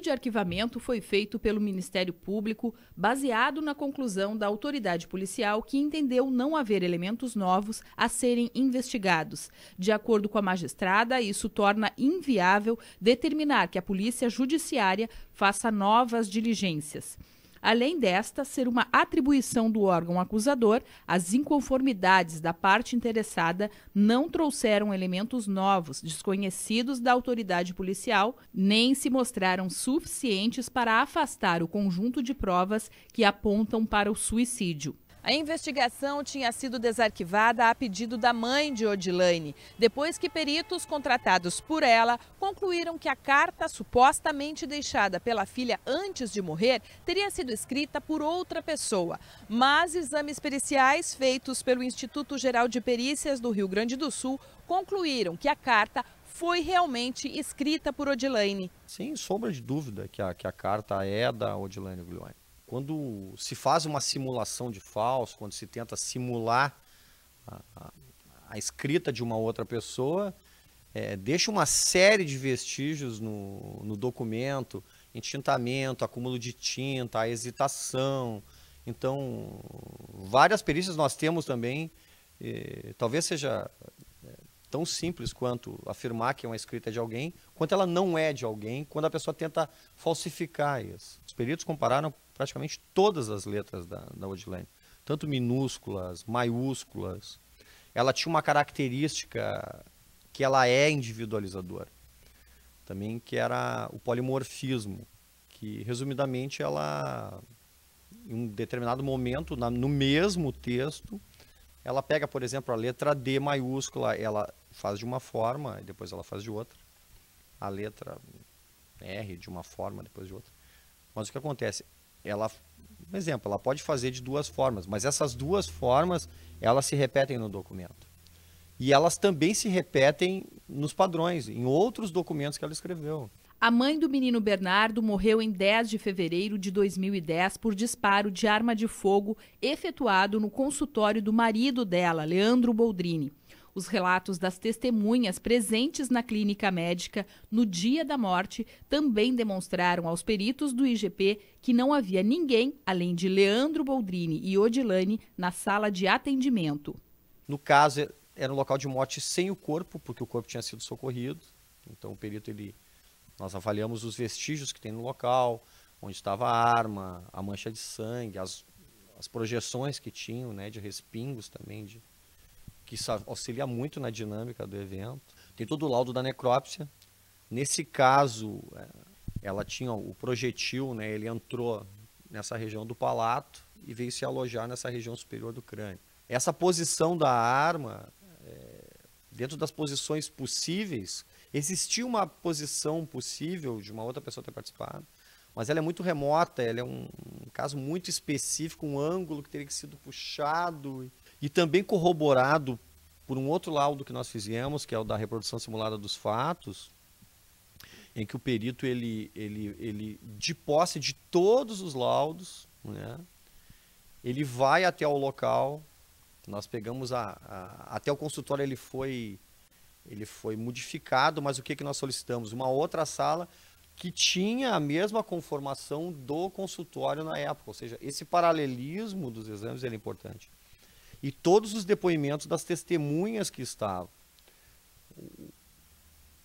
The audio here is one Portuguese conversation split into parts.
de arquivamento foi feito pelo Ministério Público, baseado na conclusão da autoridade policial que entendeu não haver elementos novos a serem investigados. De acordo com a magistrada, isso torna inviável determinar que a Polícia Judiciária faça novas diligências. Além desta ser uma atribuição do órgão acusador, as inconformidades da parte interessada não trouxeram elementos novos, desconhecidos da autoridade policial, nem se mostraram suficientes para afastar o conjunto de provas que apontam para o suicídio. A investigação tinha sido desarquivada a pedido da mãe de Odilane, depois que peritos contratados por ela concluíram que a carta supostamente deixada pela filha antes de morrer teria sido escrita por outra pessoa. Mas exames periciais feitos pelo Instituto Geral de Perícias do Rio Grande do Sul concluíram que a carta foi realmente escrita por Odilane. Sem sombra de dúvida que a carta é da Odilane Guglielmi. Quando se faz uma simulação de falso, quando se tenta simular a escrita de uma outra pessoa, deixa uma série de vestígios no documento, entintamento, acúmulo de tinta, a hesitação. Então, várias perícias nós temos também, talvez seja tão simples quanto afirmar que é uma escrita de alguém, quanto ela não é de alguém, quando a pessoa tenta falsificar isso. Os peritos compararam praticamente todas as letras da Odilane, tanto minúsculas, maiúsculas. Ela tinha uma característica que ela é individualizadora, também que era o polimorfismo, que resumidamente ela, em um determinado momento, no mesmo texto, ela pega, por exemplo, a letra D maiúscula, ela faz de uma forma e depois ela faz de outra. A letra R de uma forma, depois de outra. Mas o que acontece? Ela, por exemplo, ela pode fazer de duas formas, mas essas duas formas, elas se repetem no documento. E elas também se repetem nos padrões, em outros documentos que ela escreveu. A mãe do menino Bernardo morreu em 10 de fevereiro de 2010 por disparo de arma de fogo efetuado no consultório do marido dela, Leandro Boldrini. Os relatos das testemunhas presentes na clínica médica no dia da morte também demonstraram aos peritos do IGP que não havia ninguém, além de Leandro Boldrini e Odilane, na sala de atendimento. No caso, era um local de morte sem o corpo, porque o corpo tinha sido socorrido. Então, o perito, nós avaliamos os vestígios que tem no local, onde estava a arma, a mancha de sangue, as projeções que tinham, né, de respingos também, que isso auxilia muito na dinâmica do evento. Tem todo o laudo da necrópsia. Nesse caso, ela tinha o projetil, né, ele entrou nessa região do palato e veio se alojar nessa região superior do crânio. Essa posição da arma, dentro das posições possíveis, existia uma posição possível de uma outra pessoa ter participado, mas ela é muito remota, ela é um caso muito específico, um ângulo que teria que ser puxado e também corroborado por um outro laudo que nós fizemos, que é o da reprodução simulada dos fatos, em que o perito, ele de posse de todos os laudos, né, ele vai até o local. Nós pegamos até o consultório, ele foi modificado, mas o que nós solicitamos? Uma outra sala que tinha a mesma conformação do consultório na época, ou seja, esse paralelismo dos exames é importante. E todos os depoimentos das testemunhas que estavam,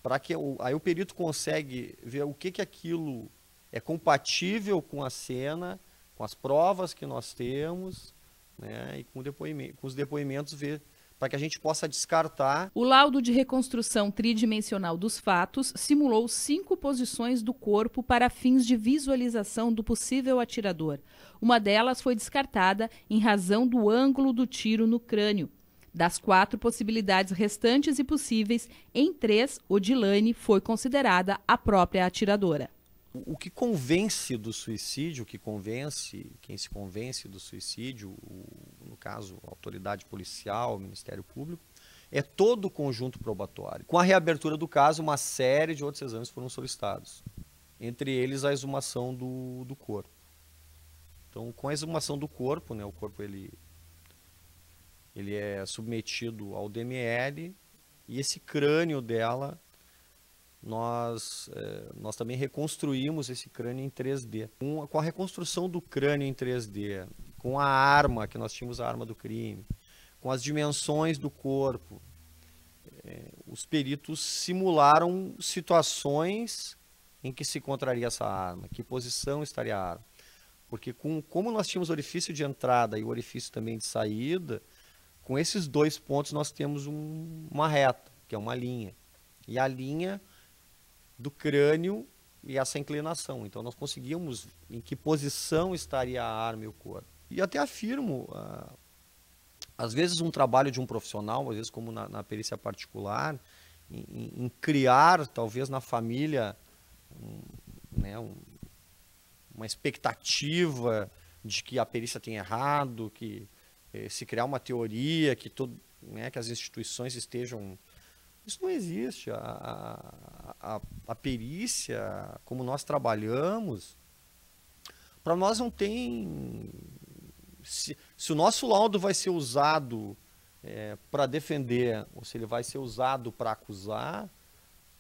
para que aí o perito consegue ver o que aquilo é compatível com a cena, com as provas que nós temos, né, e com os depoimentos, ver para que a gente possa descartar. O laudo de reconstrução tridimensional dos fatos simulou 5 posições do corpo para fins de visualização do possível atirador. Uma delas foi descartada em razão do ângulo do tiro no crânio. Das 4 possibilidades restantes e possíveis, em 3, Odilane foi considerada a própria atiradora. O que convence do suicídio, quem se convence do suicídio, no caso, a autoridade policial, o Ministério Público, é todo o conjunto probatório. Com a reabertura do caso, uma série de outros exames foram solicitados, entre eles a exumação do corpo. Então, com a exumação do corpo, né, o corpo ele é submetido ao DML e esse crânio dela nós também reconstruímos esse crânio em 3D. Com a reconstrução do crânio em 3D, com a arma, que nós tínhamos a arma do crime, com as dimensões do corpo, os peritos simularam situações em que se encontraria essa arma, que posição estaria a arma. Porque como nós tínhamos o orifício de entrada e o orifício também de saída, com esses dois pontos nós temos uma reta, que é uma linha. E a linha do crânio e essa inclinação. Então nós conseguimos em que posição estaria a arma e o corpo. E até afirmo, às vezes um trabalho de um profissional, às vezes como na perícia particular, em criar talvez na família uma expectativa de que a perícia tem errado, que se criar uma teoria, que as instituições estejam... Isso não existe. A perícia, como nós trabalhamos, para nós não tem... Se o nosso laudo vai ser usado para defender, ou se ele vai ser usado para acusar,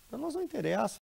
para nós não interessa.